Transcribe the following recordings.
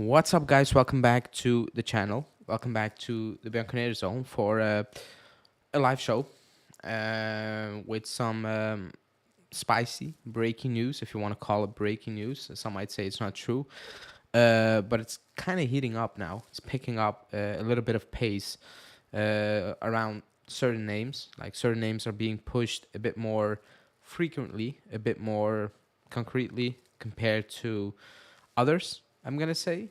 What's up, guys? Welcome back to the channel. Welcome back to the Bianconero Zone for a live show with some spicy breaking news, if you want to call it breaking news. Some might say it's not true, but it's kind of heating up now. It's picking up a little bit of pace around certain names. Like certain names are being pushed a bit more frequently, a bit more concretely compared to others, I'm gonna say.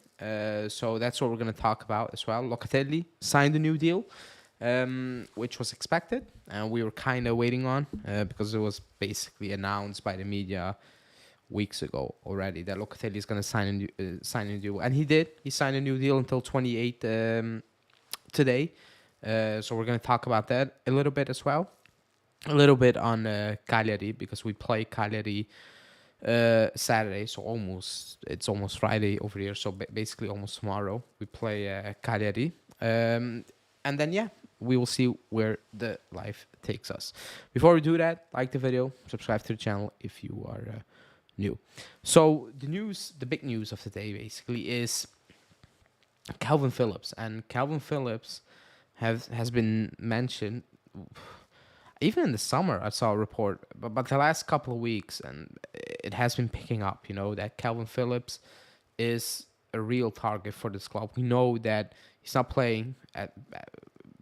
So that's what we're gonna talk about as well. Locatelli signed a new deal, which was expected, and we were kind of waiting on because it was basically announced by the media weeks ago already that Locatelli is gonna sign a new deal, and he did. He signed a new deal until 28 today. So we're gonna talk about that a little bit as well. A little bit on Cagliari because we play Cagliari Saturday, so it's almost Friday over here. So basically, almost tomorrow we play Cagliari, and then we will see where the life takes us. Before we do that, like the video, subscribe to the channel if you are new. So the big news of the day, basically, is Calvin Phillips, and Calvin Phillips has been mentioned. Even in the summer, I saw a report, but the last couple of weeks, and it has been picking up, that Calvin Phillips is a real target for this club. We know that he's not playing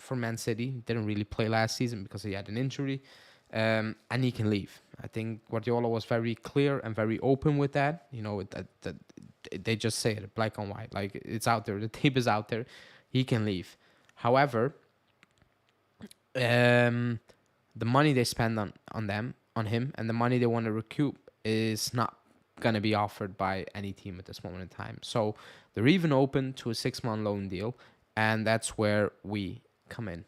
for Man City. Didn't really play last season because he had an injury, and he can leave. I think Guardiola was very clear and very open with that. That they just say it black and white. Like, it's out there. The tape is out there. He can leave. However, the money they spend on him, and the money they want to recoup is not going to be offered by any team at this moment in time. So they're even open to a 6-month loan deal, and that's where we come in.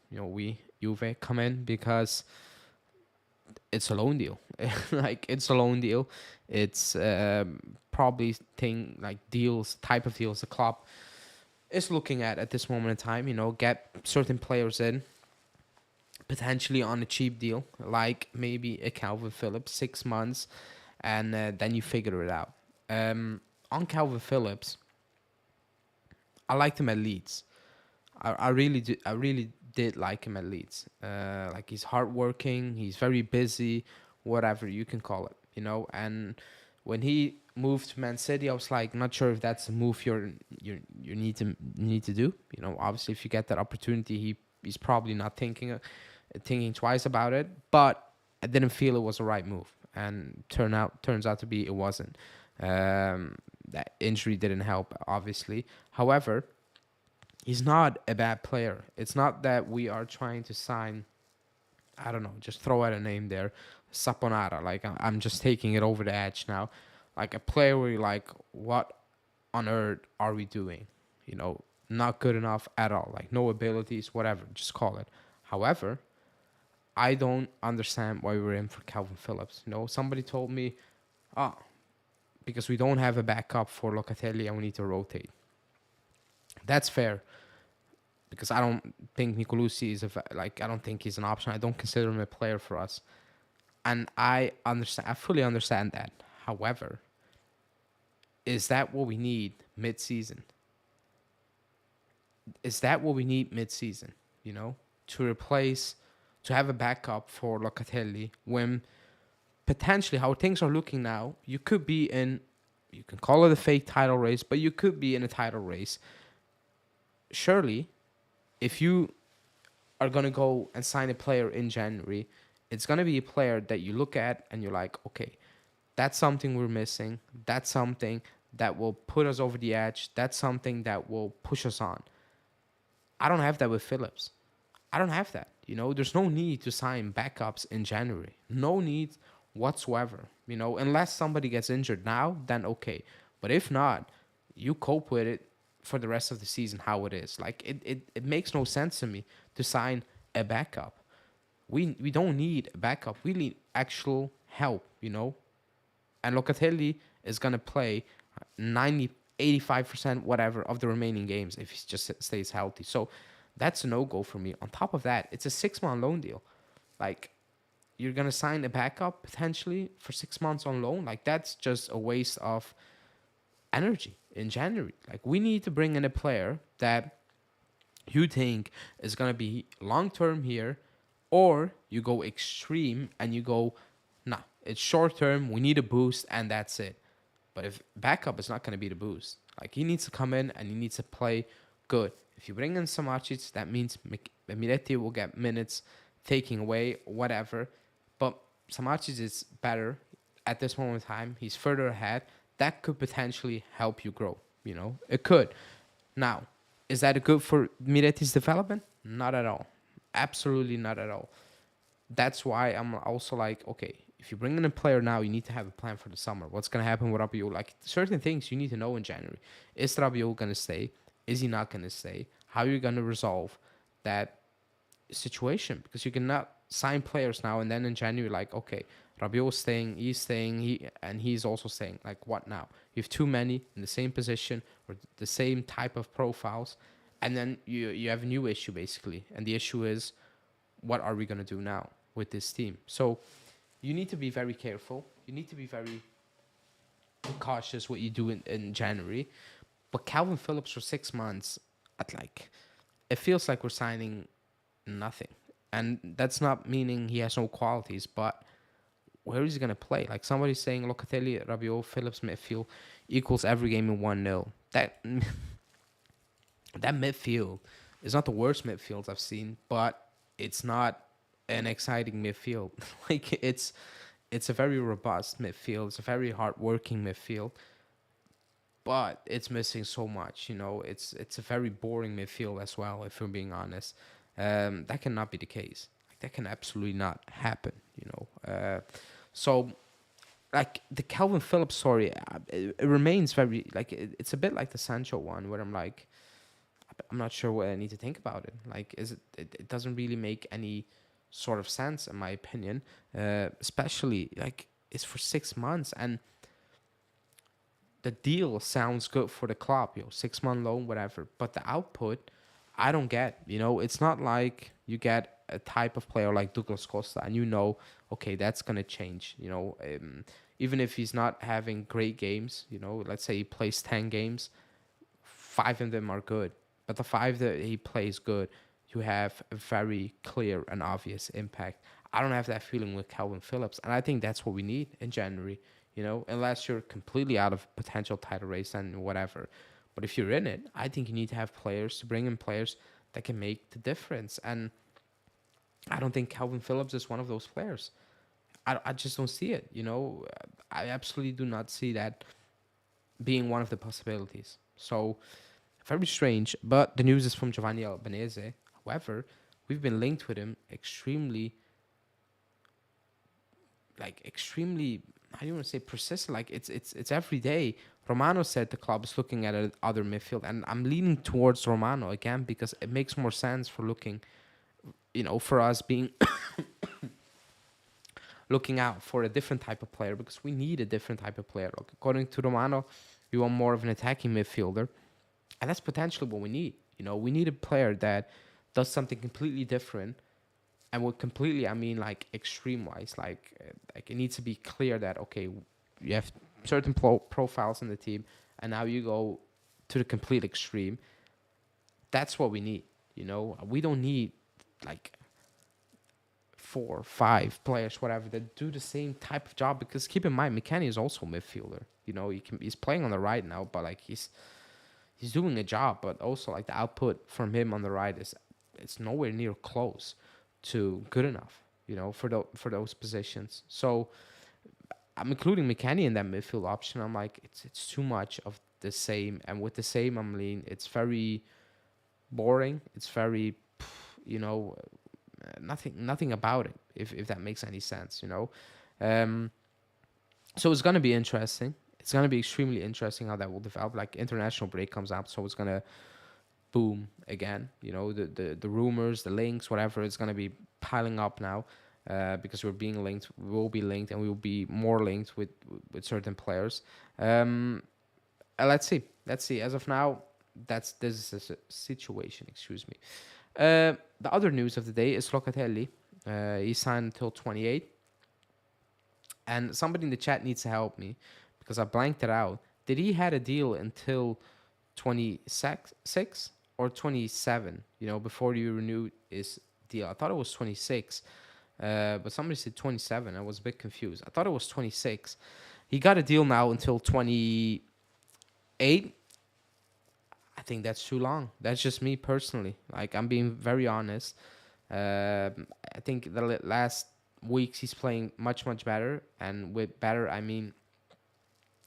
Juve come in because it's a loan deal. It's a loan deal. It's probably type of deals the club is looking at this moment in time. Get certain players in, potentially on a cheap deal, like maybe a Calvin Phillips, 6 months, and then you figure it out. On Calvin Phillips, I liked him at Leeds. I really did like him at Leeds. He's hardworking, he's very busy, whatever you can call it, And when he moved to Man City, I was like, not sure if that's a move you need to do. Obviously, if you get that opportunity, he's probably not thinking twice about it, but I didn't feel it was the right move, and turns out to be it wasn't. That injury didn't help, obviously. However, he's not a bad player. It's not that we are trying to sign, I don't know, just throw out a name there, Saponara. Like, I'm just taking it over the edge now. Like a player where you're like, what on earth are we doing? Not good enough at all. Like, no abilities, whatever, just call it. However, I don't understand why we're in for Calvin Phillips. Somebody told me, because we don't have a backup for Locatelli and we need to rotate. That's fair, because I don't think Nicolucci I don't think he's an option. I don't consider him a player for us. And I fully understand that. However, is that what we need mid-season? Is that what we need mid-season, to have a backup for Locatelli when potentially how things are looking now, you can call it a fake title race, but you could be in a title race. Surely, if you are going to go and sign a player in January, it's going to be a player that you look at and you're like, okay, that's something we're missing. That's something that will put us over the edge. That's something that will push us on. I don't have that with Phillips. I don't have that. There's no need to sign backups in January. No need whatsoever. Unless somebody gets injured now, then okay. But if not, you cope with it for the rest of the season how it is. Like, it makes no sense to me to sign a backup. We don't need a backup. We need actual help, And Locatelli is going to play 90, 85%, whatever, of the remaining games if he just stays healthy. So that's a no-go for me. On top of that, it's a 6-month loan deal. Like, you're going to sign a backup potentially for 6 months on loan? Like, that's just a waste of energy. in January. Like, we need to bring in a player that you think is going to be long term here, or you go extreme and you go, nah, it's short term, we need a boost, and that's it. But if backup is not going to be the boost, like, he needs to come in and he needs to play good. If you bring in Samacic, that means Miretti will get minutes, taking away, whatever. But Samacic is better at this moment in time. He's further ahead. That could potentially help you grow. It could. Now, is that good for Miretti's development? Not at all. Absolutely not at all. That's why I'm also like, okay, if you bring in a player now, you need to have a plan for the summer. What's going to happen with Rabiot? Like, certain things you need to know in January. Is Rabiot going to stay? Is he not going to stay? How are you going to resolve that situation? Because you cannot sign players now and then in January, like, okay, Rabiot's staying, he's also staying. Like, what now? You have too many in the same position or the same type of profiles, and then you have a new issue, basically. And the issue is, what are we going to do now with this team? So you need to be very careful. You need to be very cautious what you do in January. But Calvin Phillips for 6 months, it feels like we're signing nothing. And that's not meaning he has no qualities, but where is he going to play? Like, somebody's saying Locatelli, Rabiot, Phillips midfield equals every game in 1-0. That midfield is not the worst midfields I've seen, but it's not an exciting midfield. Like, it's a very robust midfield. It's a very hard-working midfield, but it's missing so much. It's a very boring midfield as well, if we're being honest. That cannot be the case. Like, that can absolutely not happen. So, like, the Calvin Phillips story, it remains very, like, it's a bit like the Sancho one, where I'm like, I'm not sure what I need to think about it. Like, it doesn't really make any sort of sense, in my opinion. Especially, like, it's for 6 months, and the deal sounds good for the club, 6-month loan, whatever. But the output, I don't get. It's not like you get a type of player like Douglas Costa, and okay, that's gonna change. Even if he's not having great games, let's say he plays 10 games, 5 of them are good. But the 5 that he plays good, you have a very clear and obvious impact. I don't have that feeling with Calvin Phillips, and I think that's what we need in January. Unless you're completely out of potential title race and whatever. But if you're in it, I think you need to have players, to bring in players that can make the difference. And I don't think Calvin Phillips is one of those players. I just don't see it. I absolutely do not see that being one of the possibilities. So, very strange. But the news is from Giovanni Albanese. However, we've been linked with him extremely, how do you want to say, persistent? Like, it's every day. Romano said the club is looking at other midfield, and I'm leaning towards Romano again because it makes more sense for looking, for us being looking out for a different type of player, because we need a different type of player. Like, according to Romano, we want more of an attacking midfielder, and that's potentially what we need. We need a player that does something completely different. And with completely, I mean, like, extreme-wise. Like, it needs to be clear that, okay, you have certain profiles in the team, and now you go to the complete extreme. That's what we need, We don't need, like, 4, 5 players, whatever, that do the same type of job. Because keep in mind, McKennie is also a midfielder. He's playing on the right now, but, like, he's doing a job. But also, like, the output from him on the right it's nowhere near close to good enough, for those positions. So I'm including McKennie in that midfield option. I'm like, it's too much of the same, and with the same, I'm lean. It's very boring. It's very, nothing about it. If that makes any sense, So it's gonna be interesting. It's gonna be extremely interesting how that will develop. Like, international break comes out, so it's gonna boom again. The rumors, the links, whatever, it's going to be piling up now, because we'll be linked, and we will be more linked with certain players. Let's see. As of now, this is a situation. Excuse me. The other news of the day is Locatelli. He signed until 28, and somebody in the chat needs to help me because I blanked it out. did he had a deal until 26 or 27? You know, before you renew his deal. I thought it was 26, but somebody said 27. I was a bit confused. I thought it was 26. He got a deal now until 28. I think that's too long. That's just me personally. Like, I'm being very honest. I think the last weeks he's playing much much better, and with better I mean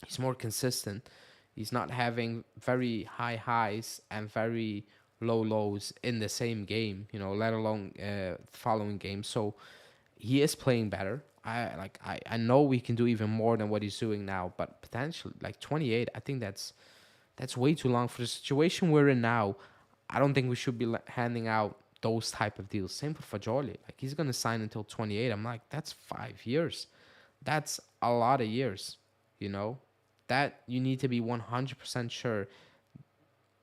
he's more consistent. He's not having very high highs and very low lows in the same game, you know, let alone following games. So he is playing better. I know we can do even more than what he's doing now, but potentially like 28, I think that's way too long for the situation we're in now. I don't think we should be handing out those type of deals. Same for Fajoli. Like, he's gonna sign until 28. I'm like, that's 5 years. That's a lot of years. You know, that you need to be 100% sure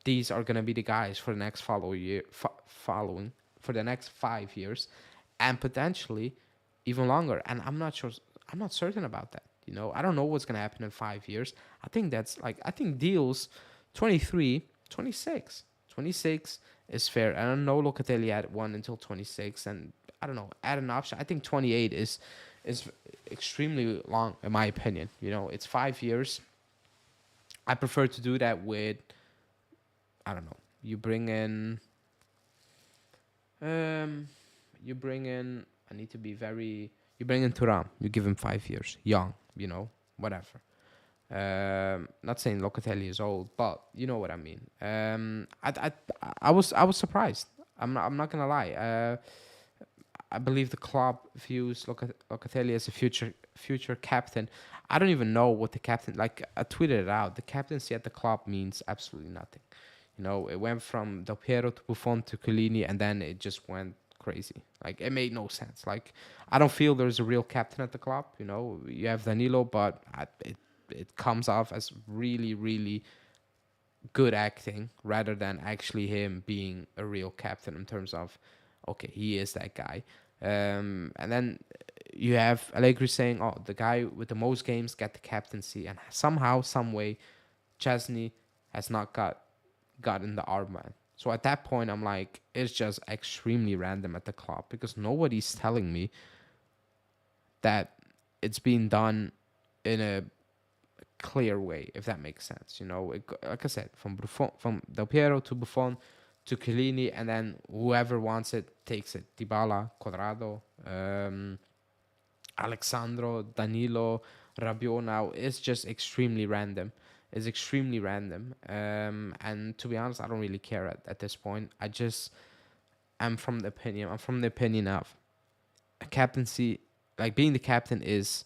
these are gonna be the guys for the next following for the next 5 years, and potentially even longer. And I'm not sure. I'm not certain about that. You know, I don't know what's gonna happen in 5 years. I think deals 23, 26. 26 is fair. And I know Locatelli had one until 26, and I don't know, add an option. I think 28 is extremely long in my opinion. You know, it's 5 years. I prefer to do that with, I don't know. You bring in you bring in I need to be very you bring in Turam, you give him 5 years. Young, you know, whatever. Not saying Locatelli is old, but you know what I mean. I was surprised. I'm not gonna lie. I believe the club views Locatelli as a future captain. I don't even know what the captain, like, I tweeted it out. The captaincy at the club means absolutely nothing. You know, it went from Del Piero to Buffon to Chiellini, and then it just went crazy. Like, it made no sense. Like, I don't feel there's a real captain at the club. You know, you have Danilo, but it comes off as really, really good acting rather than actually him being a real captain in terms of, okay, he is that guy. And then you have Allegri saying, oh, the guy with the most games get the captaincy, and somehow, some way, Chesney has not gotten the armband. So at that point, I'm like, it's just extremely random at the club, because nobody's telling me that it's being done in a clear way, if that makes sense. You know, like I said, from Del Piero to Buffon to Chiellini, and then whoever wants it takes it. Dybala, Cuadrado, Alexandro, Danilo, Rabiot. Now it's just extremely random. It's extremely random. And to be honest, I don't really care at this point. I'm from the opinion of a captaincy, like being the captain is,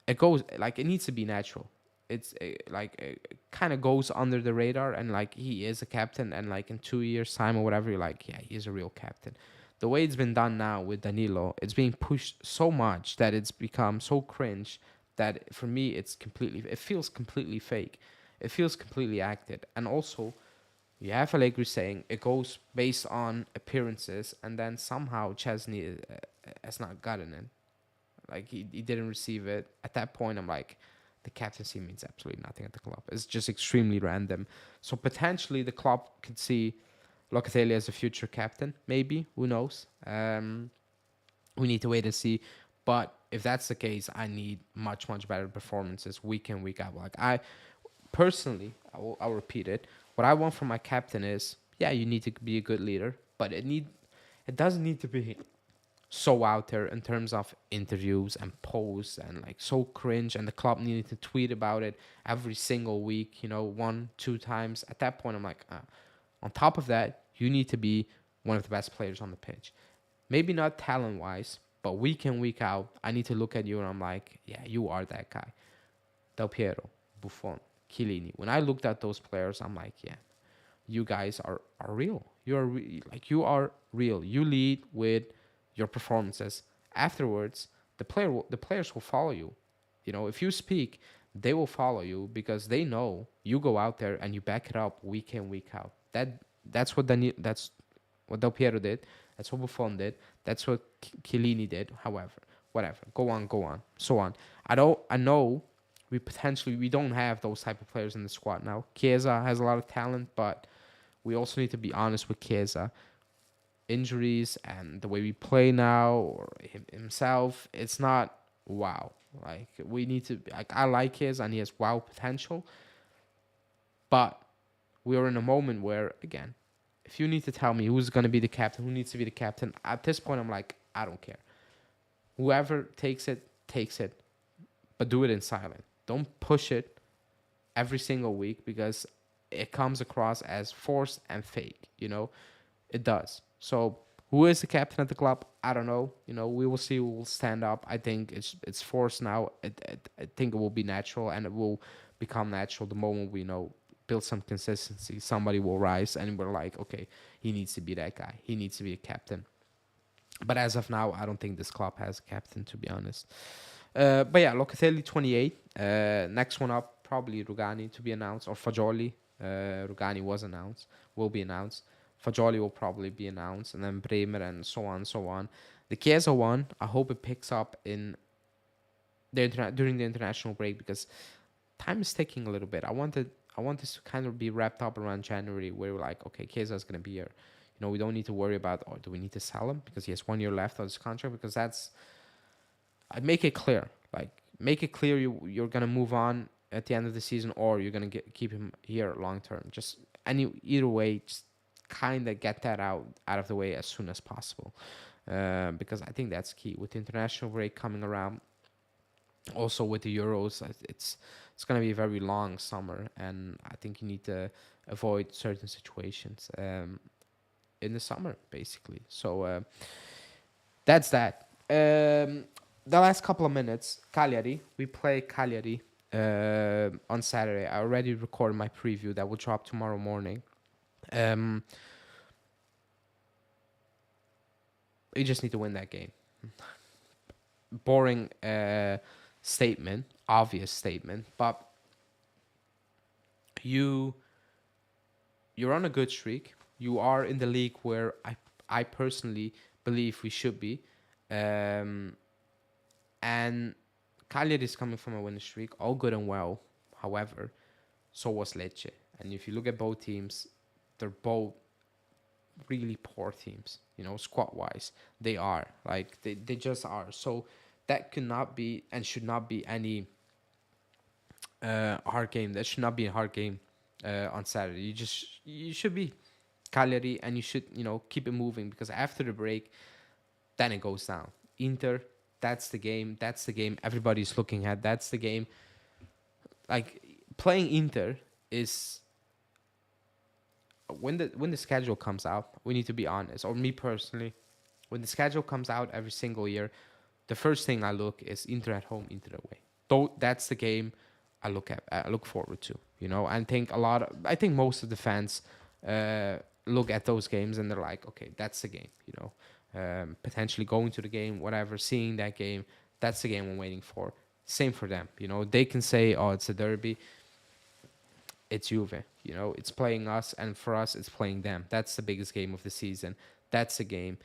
it goes like, it needs to be natural. It's like, it kind of goes under the radar, and like, he is a captain, and like in 2 years time or whatever, you're like, yeah, he's a real captain. The way it's been done now with Danilo, it's being pushed so much that it's become so cringe that for me it feels completely fake. It feels completely acted. And also, you have Allegri saying it goes based on appearances, and then somehow Chesney has not gotten it. Like, he didn't receive it. At that point, I'm like, the captaincy means absolutely nothing at the club. It's just extremely random. So potentially the club could see Locatelli as a future captain. Maybe, who knows? We need to wait and see. But if that's the case, I need much much better performances week in, week out. Like, I personally, I'll repeat it. What I want from my captain is, yeah, you need to be a good leader, but it doesn't need to be so out there in terms of interviews and posts, and like so cringe, and the club needed to tweet about it every single week, you know, 1-2 times. At that point, I'm like, on top of that, you need to be one of the best players on the pitch. Maybe not talent wise, but week in, week out, I need to look at you and I'm like, yeah, you are that guy. Del Piero, Buffon, Chiellini. When I looked at those players, I'm like, yeah, you guys are real. You are real. You lead with your performances. Afterwards, the players will follow you. You know, if you speak, they will follow you, because they know you go out there and you back it up week in, week out. That's what Del Piero did. That's what Buffon did. That's what Chiellini did. However, whatever. Go on, so on. I know we don't have those type of players in the squad now. Chiesa has a lot of talent, but we also need to be honest with Chiesa. Injuries and the way we play now, or himself, it's not wow. Like we need to. Like I like his, and he has wow potential, but we are in a moment where, again, if you need to tell me who's going to be the captain, who needs to be the captain, at this point, I'm like, I don't care. Whoever takes it, but do it in silence. Don't push it every single week because it comes across as forced and fake. It does. So who is the captain of the club? I don't know. We will see who will stand up. I think it's forced now. I think it will be natural, and it will become natural the moment we build some consistency. Somebody will rise, and we're like, okay, he needs to be that guy. He needs to be a captain. But as of now, I don't think this club has a captain, to be honest. But yeah, Locatelli 28. Next one up, probably Rugani to be announced, or Fagioli. Rugani was announced, will be announced. Fagioli will probably be announced, and then Bremer, and so on and so on. The Chiesa one, I hope it picks up in during the international break, because time is ticking a little bit. I want this to kind of be wrapped up around January, where we're like, okay, Chiesa is going to be here. We don't need to worry about, do we need to sell him because he has 1 year left on his contract? Because I'd make it clear. Like, make it clear you're going to move on at the end of the season, or you're going to keep him here long term. Just either way, just kind of get that out of the way as soon as possible. Because I think that's key. With the international break coming around, also with the Euros, it's going to be a very long summer, and I think you need to avoid certain situations in the summer, basically. So that's that. The last couple of minutes, Cagliari. We play Cagliari on Saturday. I already recorded my preview that will drop tomorrow morning. You just need to win that game. Boring statement, obvious statement, but you're on a good streak. You are in the league where I personally believe we should be. And Cagliari is coming from a winning streak, all good and well. However, so was Lecce. And if you look at both teams, they're both really poor teams, squad-wise. They are. Like, they just are. So that could not be and should not be any hard game. That should not be a hard game on Saturday. You should be Cagliari, and you should, keep it moving, because after the break, then it goes down. Inter, that's the game. That's the game everybody's looking at. That's the game. Like, playing Inter is, when the schedule comes out, we need to be honest. Or me personally, when the schedule comes out every single year, the first thing I look is Inter at home, Inter away. Though that's the game I look forward to. I think most of the fans look at those games and they're like, okay, that's the game. Potentially going to the game, whatever, seeing that game, that's the game I'm waiting for. Same for them. They can say, oh, it's a derby. It's Juve. It's playing us, and for us, it's playing them. That's the biggest game of the season. That's a game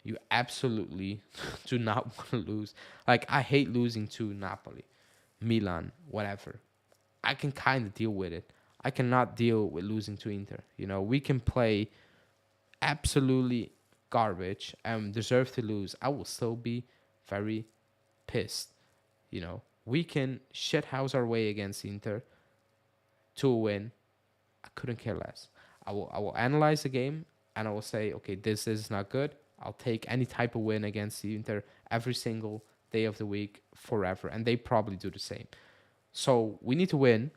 you absolutely do not want to lose. Like, I hate losing to Napoli, Milan, whatever. I can kind of deal with it. I cannot deal with losing to Inter. We can play absolutely garbage and deserve to lose. I will still be very pissed. We can shithouse our way against Inter to a win. I couldn't care less. I will analyze the game, and I will say, okay, this is not good. I'll take any type of win against the Inter every single day of the week forever, and they probably do the same. So we need to win,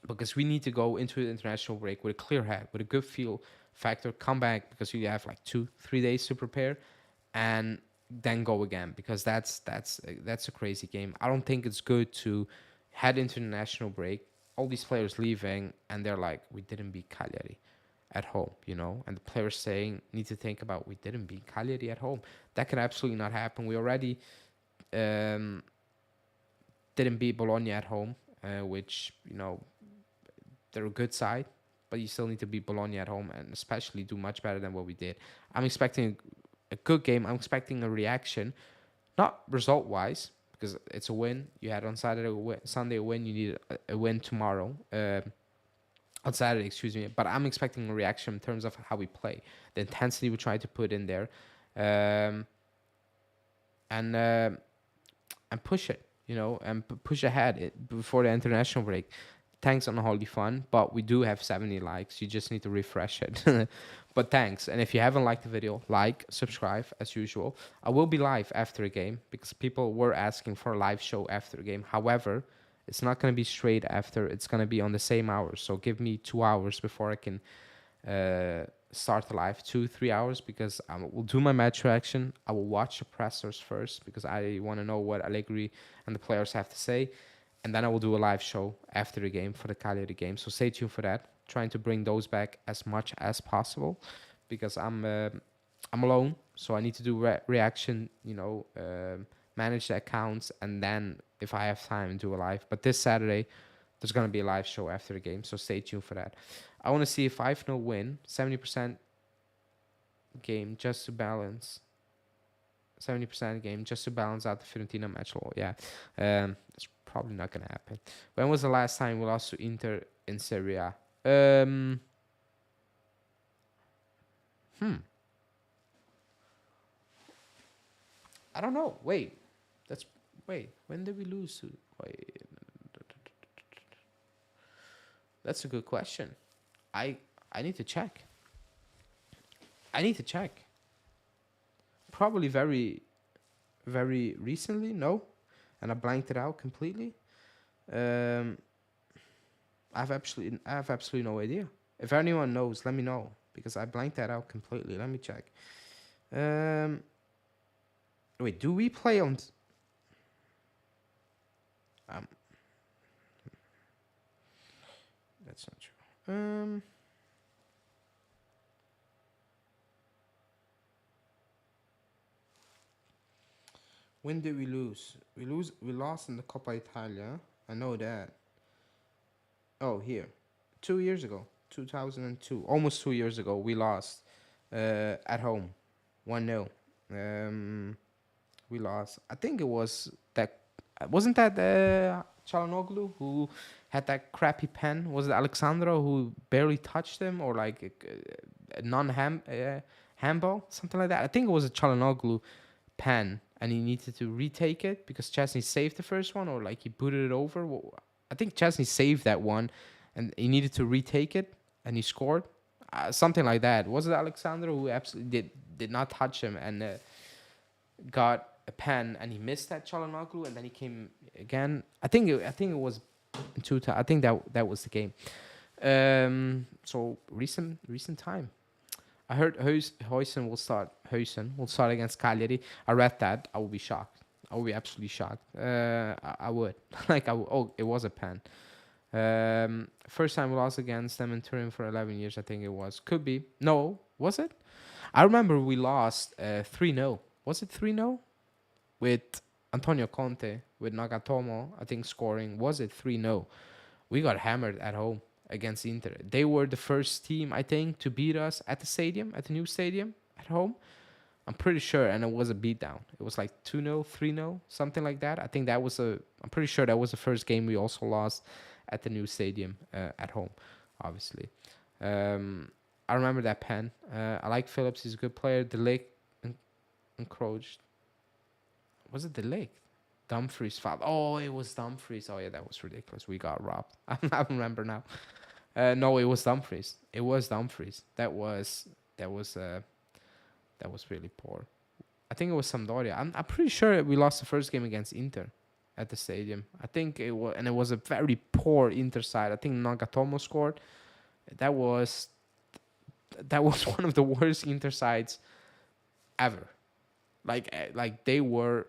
because we need to go into the international break with a clear head, with a good feel factor, come back, because you have like 2-3 days to prepare, and then go again, because that's a crazy game. I don't think it's good to head into the national break, all these players leaving, and they're like, we didn't beat Cagliari at home, and the players saying, need to think about, we didn't beat Cagliari at home. That can absolutely not happen. We already didn't beat Bologna at home, which, they're a good side, but you still need to beat Bologna at home, and especially do much better than what we did. I'm expecting a good game. I'm expecting a reaction, not result-wise, because it's a win. You had on Sunday a win. You need a win tomorrow. On Saturday, excuse me. But I'm expecting a reaction in terms of how we play, the intensity we try to put in there, um, and push it, and push ahead before the international break. Thanks on Holy Fun, but we do have 70 likes. You just need to refresh it. But thanks. And if you haven't liked the video, like, subscribe as usual. I will be live after a game because people were asking for a live show after a game. However, it's not going to be straight after. It's going to be on the same hours. So give me 2 hours before I can start the live, 2-3 hours, because I will do my match reaction. I will watch the pressers first because I want to know what Allegri and the players have to say. And then I will do a live show after the game for the Cagliari game. So stay tuned for that. Trying to bring those back as much as possible because I'm alone. So I need to do reaction, manage the accounts. And then if I have time, do a live. But this Saturday, there's going to be a live show after the game. So stay tuned for that. I want to see a 5-0 win, 70% game just to balance. 70% game just to balance out the Fiorentina match. Yeah, it's probably not going to happen. When was the last time we lost to Inter in Serie A? I don't know. Wait. When did we lose to? Wait. That's a good question. I need to check. Probably very, very recently. No, and I blanked it out completely. I have absolutely no idea. If anyone knows, let me know because I blanked that out completely. Let me check. Wait, do we play on? That's not true. When did we lose? We lost in the Coppa Italia. I know that. Oh, here. 2 years ago. 2002. Almost 2 years ago. We lost at home. 1-0. We lost. I think it was that. Wasn't that Çalhanoğlu who had that crappy pen? Was it Alexandro who barely touched him or like a handball? Something like that. I think it was a Çalhanoğlu pen. And he needed to retake it because Chesney saved the first one, or like he booted it over. I think Chesney saved that one, and he needed to retake it, and he scored. Something like that. Was it Alexandro who absolutely did not touch him and got a pen, and he missed that Çalhanoğlu, and then he came again. I think it was in 2000. I think that was the game. So recent time. I heard Huijsen will start against Cagliari. I read that. I will be shocked. I will be absolutely shocked. I would. Oh, it was a pen. First time we lost against them in Turin for 11 years, I think it was. Could be. No, was it? I remember we lost 3-0. Was it 3-0? With Antonio Conte, with Nagatomo, I think scoring. Was it 3-0? We got hammered at home against Inter. They were the first team, I think, to beat us at the new stadium, at home. I'm pretty sure, and it was a beatdown. It was like 2-0, 3-0, something like that. I'm pretty sure that was the first game we also lost at the new stadium at home, obviously. I remember that pen. I like Phillips. He's a good player. De Ligt encroached. Was it De Ligt? Dumfries foul. Oh, it was Dumfries. Oh yeah, that was ridiculous. We got robbed. I remember now. No, it was Dumfries. That was really poor. I think it was Sampdoria. I'm pretty sure we lost the first game against Inter at the stadium. I think it was, and it was a very poor Inter side. I think Nagatomo scored. That was one of the worst Inter sides ever. Like they were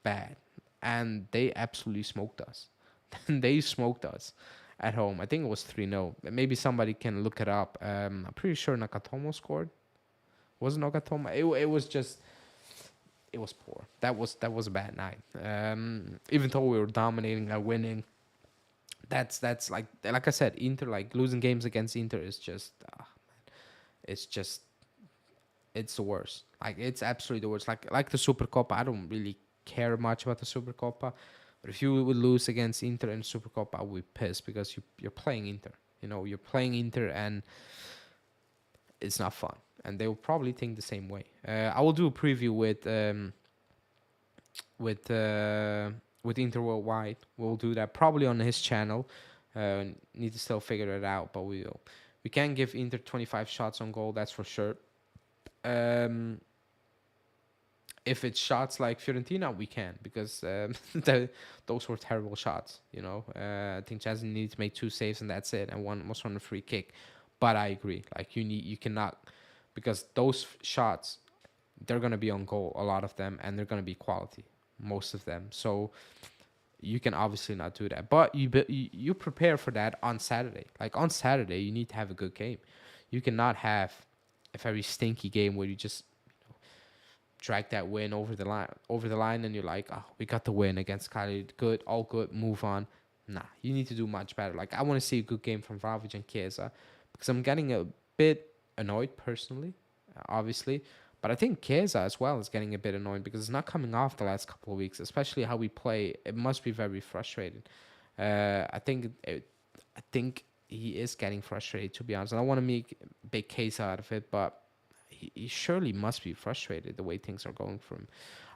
bad, and they absolutely smoked us. They smoked us at home. I think it was 3-0. Maybe somebody can look it up. I'm pretty sure Nagatomo scored. Was it Nagatomo? It was poor. That was a bad night. Even though we were dominating and winning, that's like I said, Inter, like losing games against Inter is just it's the worst. Like it's absolutely the worst. Like the Supercoppa, I don't really care much about the Supercoppa. But if you would lose against Inter in Supercoppa, I would be pissed because you're playing Inter. You're playing Inter and it's not fun. And they will probably think the same way. I will do a preview with uh, with Inter Worldwide. We'll do that probably on his channel. Need to still figure it out, but we will. We can give Inter 25 shots on goal. That's for sure. Um, if it's shots like Fiorentina, we can because those were terrible shots. I think Chelsea needed to make 2 saves and that's it, and one was from a free kick. But I agree, like you cannot, because those shots, they're gonna be on goal, a lot of them, and they're gonna be quality, most of them. So you can obviously not do that, but you prepare for that on Saturday. Like on Saturday, you need to have a good game. You cannot have a very stinky game where you just drag that win over the line, and you're like, oh, we got the win against Cali, good, all good, move on. Nah, you need to do much better. Like I want to see a good game from Vlahovic and Chiesa, because I'm getting a bit annoyed personally, obviously, but I think Chiesa as well is getting a bit annoyed because it's not coming off the last couple of weeks, especially how we play. It must be very frustrating. I think he is getting frustrated, to be honest. I don't want to make a big case out of it, but he surely must be frustrated the way things are going for him.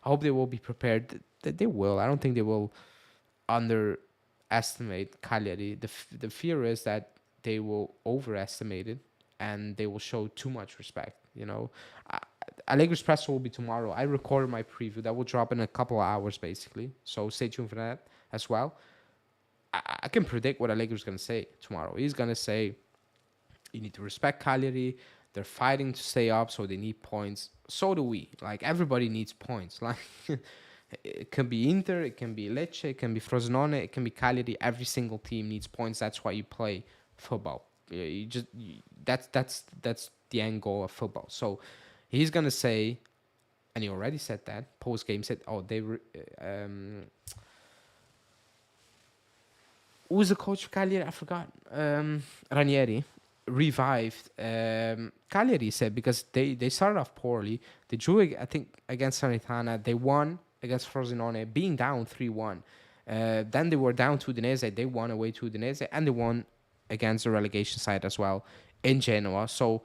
I hope they will be prepared. That they will. I don't think they will underestimate Cagliari. The fear is that they will overestimate it and they will show too much respect. Allegri's press will be tomorrow. I recorded my preview that will drop in a couple of hours, basically. So stay tuned for that as well. I can predict what Allegri's going to say tomorrow. He's going to say, you need to respect Cagliari. They're fighting to stay up, so they need points. So do we. Like, everybody needs points. Like, it can be Inter, it can be Lecce, it can be Frosinone, it can be Cagliari. Every single team needs points. That's why you play football. That's the end goal of football. So he's gonna say, and he already said that post game. Said, "Oh, who was the coach of Cagliari? I forgot. Ranieri revived Cagliari, said, because they started off poorly. They drew, I think, against Sanitana. They won against Frosinone, being down 3-1. Then they were down to Udinese. They won away to Udinese, and they won against the relegation side as well in Genoa. So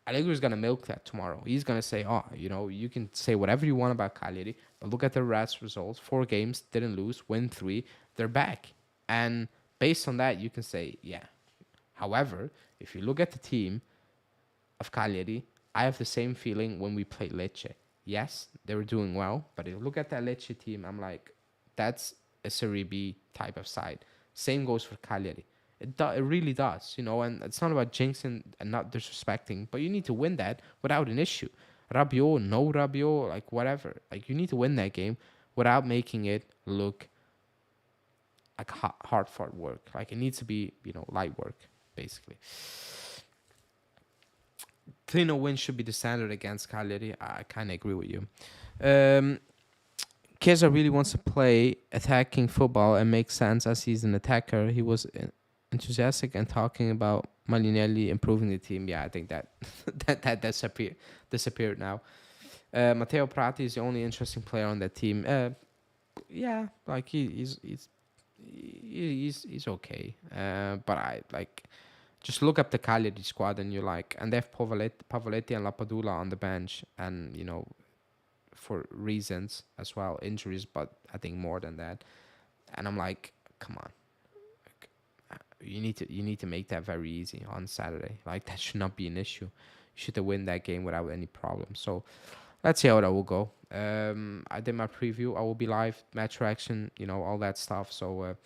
Allegri's going to milk that tomorrow. He's going to say, oh, you can say whatever you want about Cagliari, but look at the rest results. 4 games, didn't lose, win 3. They're back. And based on that, you can say, yeah. However, if you look at the team of Cagliari, I have the same feeling when we played Lecce. Yes, they were doing well, but if you look at that Lecce team, I'm like, that's a Serie B type of side. Same goes for Cagliari. It really does, and it's not about jinxing and not disrespecting, but you need to win that without an issue. Rabiot, no Rabiot, like whatever. Like you need to win that game without making it look like hard-fought work. Like it needs to be, light work, basically. 3-0 win should be the standard against Cagliari. I kind of agree with you. Chiesa really wants to play attacking football and makes sense as he's an attacker. He was enthusiastic and talking about Malinelli improving the team. Yeah, I think that that disappeared now. Matteo Prati is the only interesting player on that team. Yeah, like he's okay. But I like just look up the Cagliari squad and you're like, and they have Pavoletti and Lapadula on the bench, and for reasons as well, injuries, but I think more than that. And I'm like, come on, you need to make that very easy on Saturday. Like that should not be an issue. You should win that game without any problem. So let's see how that will go. I did my preview. I will be live, match reaction, all that stuff. So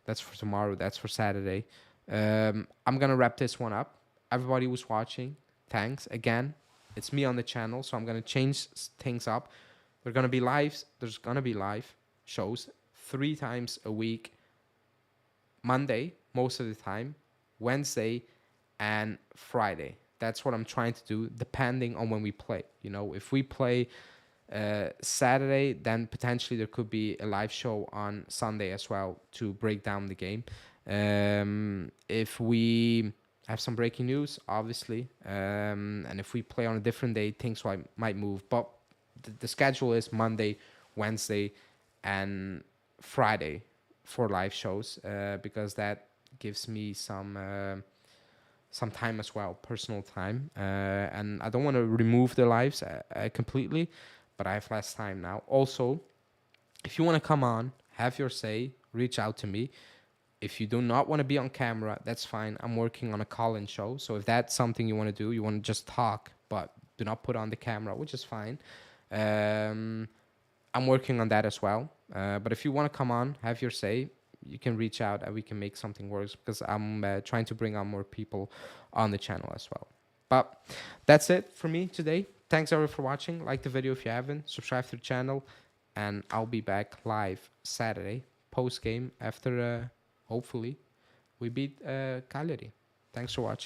that's for tomorrow. That's for Saturday. I'm gonna wrap this one up. Everybody who's watching, thanks again. It's me on the channel, so I'm gonna change things up. There's gonna be live shows 3 times a week. Monday, most of the time, Wednesday, and Friday. That's what I'm trying to do, depending on when we play. If we play Saturday, then potentially there could be a live show on Sunday as well to break down the game. If we have some breaking news, obviously, and if we play on a different day, things might move. But the schedule is Monday, Wednesday and Friday for live shows, because that gives me some time as well, personal time, and I don't want to remove the lives completely, but I have less time now. Also, if you want to come on, have your say, reach out to me. If you do not want to be on camera, that's fine. I'm working on a call-in show. So if that's something you want to do, you want to just talk, but do not put on the camera, which is fine. I'm working on that as well. But if you want to come on, have your say, you can reach out and we can make something work, because I'm trying to bring on more people on the channel as well. But that's it for me today. Thanks everyone for watching. Like the video if you haven't. Subscribe to the channel. And I'll be back live Saturday, post-game, after hopefully we beat Cagliari. Thanks for watching.